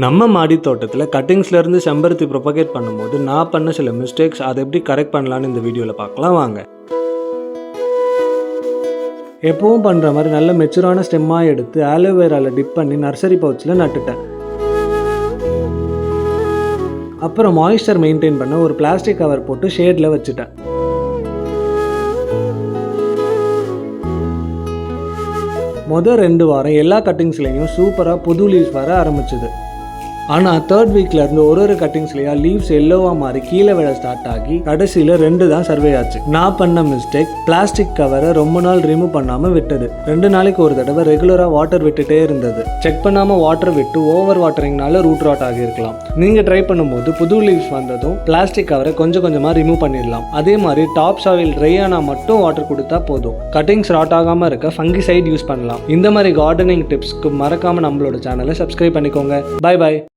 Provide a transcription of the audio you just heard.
நம்ம மாடி தோட்டத்தில் கட்டிங்ஸ்லேருந்து செம்பருத்தி ப்ரொபகேட் பண்ணும்போது நான் பண்ண சில மிஸ்டேக்ஸ் அதை எப்படி கரெக்ட் பண்ணலான்னு இந்த வீடியோவில் பார்க்கலாம் வாங்க. எப்பவும் பண்ணுற மாதிரி நல்ல மெச்சூரான ஸ்டெம்மாக எடுத்து ஆலோவேராவில் டிப் பண்ணி நர்சரி பவுச்சில் நட்டுட்டேன். அப்புறம் மாய்ஸ்சர் மெயின்டைன் பண்ண ஒரு பிளாஸ்டிக் கவர் போட்டு ஷேடில் வச்சுட்டேன். முதல் 2 வாரம் எல்லா கட்டிங்ஸ்லேயும் சூப்பராக புது லீவ்ஸ் வர ஆரம்பிச்சுது. ஆனால் 3rd வீக்லேருந்து ஒரு கட்டிங்ஸ்லையா லீவ்ஸ் எல்லோவாக மாறி கீழே விழ ஸ்டார்ட் ஆகி கடைசியில் 2 தான் சர்வே ஆச்சு. நான் பண்ண மிஸ்டேக் பிளாஸ்டிக் கவரை ரொம்ப நாள் ரிமூவ் பண்ணாமல் விட்டது. 2 நாளைக்கு ஒரு தடவை ரெகுலராக வாட்டர் விட்டுட்டே இருந்தது. செக் பண்ணாமல் வாட்டர் விட்டு ஓவர் வாட்டரிங்னால ரூட் ராட் ஆகியிருக்கலாம். நீங்கள் ட்ரை பண்ணும்போது புது லீவ்ஸ் வந்ததும் பிளாஸ்டிக் கவரை கொஞ்சம் கொஞ்சமாக ரிமூவ் பண்ணிடலாம். அதே மாதிரி டாப் சாயில் ட்ரை ஆனால் மட்டும் வாட்டர் கொடுத்தா போதும். கட்டிங்ஸ் ராட் ஆகாமல் இருக்க ஃபங்கிசைட் யூஸ் பண்ணலாம். இந்த மாதிரி கார்டனிங் டிப்ஸ்க்கு மறக்காமல் நம்மளோட சேனலை சப்ஸ்கிரைப் பண்ணிக்கோங்க. பாய் பாய்.